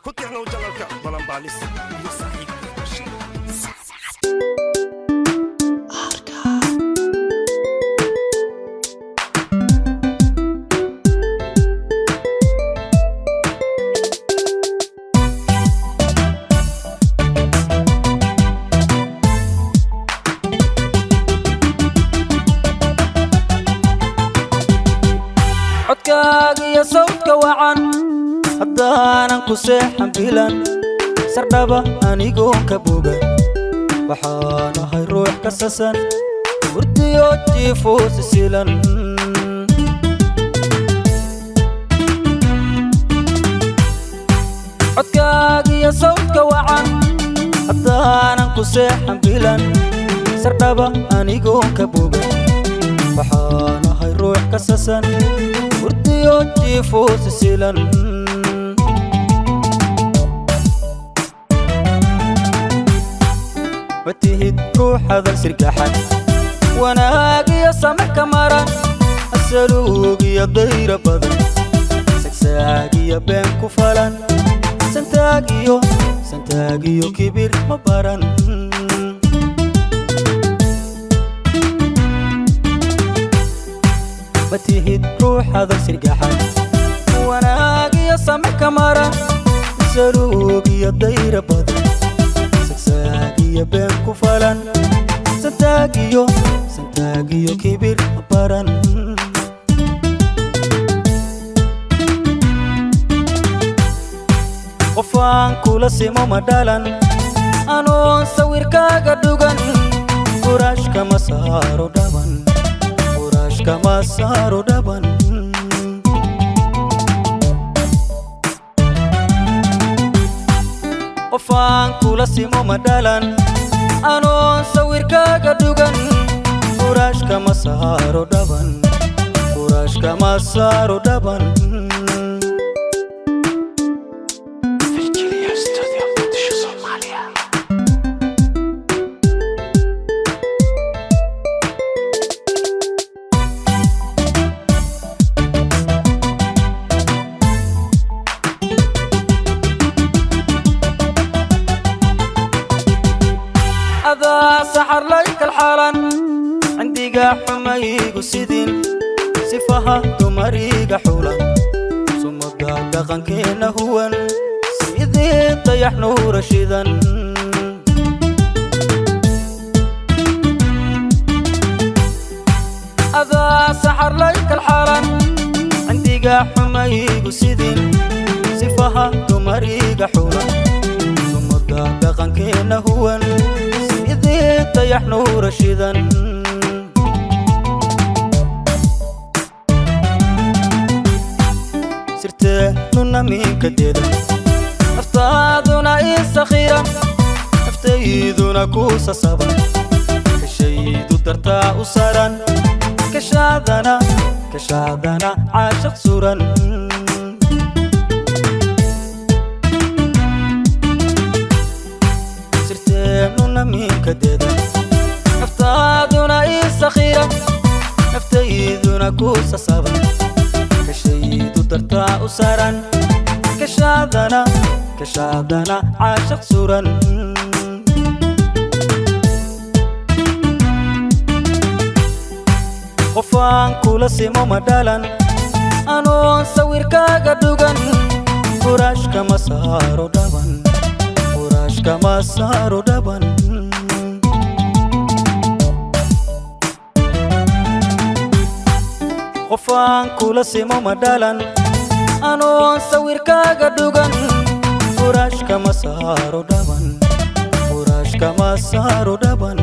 كنت احنا وجلالك بلنباليس يا صاحبي codkaaga iyo sawdka wacan haddaanan ku seexan bilan sardhaba anigoon ka bogan waxaan ahay ruux ka sasan hurdiyo jiifo sisilan codkaaga iyo sawdka wacan haddaanan ku seexan bilan sardhaba anigoon ka bogan waxaan ahay ruux ka sasan hurdiyo jiifo sisilan matihid ruuxadan sirgaxan wanaagiyo samax ka maran asaluugiyo dayra badan sagsaagiyo been ku falan santaagiyo kibir ma baran matihid ruuxadan sirgaxan wanaagiyo samax ka maran asaluugiyo dayra badan sagsaagiyo been ku falan santaagiyo kibir ma baran qofaan kula simo ma dhalan anoon sawirkaaga dhugan furaash kama saaro dhaban kama saaro dhaban qofaan kula simo ma dhalan anoon sawirkaaga dhugan furaash kama saaro dhaban هذا سحر لك الحالن عندي قاحمي قسدين صفها تمريق حولا ثم دقن كينا هو سيدي طيح نور رشيدا هذا سحر لك الحالن عندي قاحمي قسدين صفها تمريق حولا ثم دقن كينا هو طيح نور رشيدا سرت نونا من كديدا افتادنا السخيرة افتيدنا كوسا صبا كشيد درتا أسرا كشادنا عاشق سورا سرت نونا من كديدا افتادنا السخيرة افتيدنا كوسا صبا كشيد درتا أسرا كشادنا عاشق سورا qofaan kula simo ma dhalan anoon sawirkaaga dhugan furaash kama saaro dhaban qofaan kula simo ma dhalan anoon sawirkaaga dhugan furaash kama saaro dhaban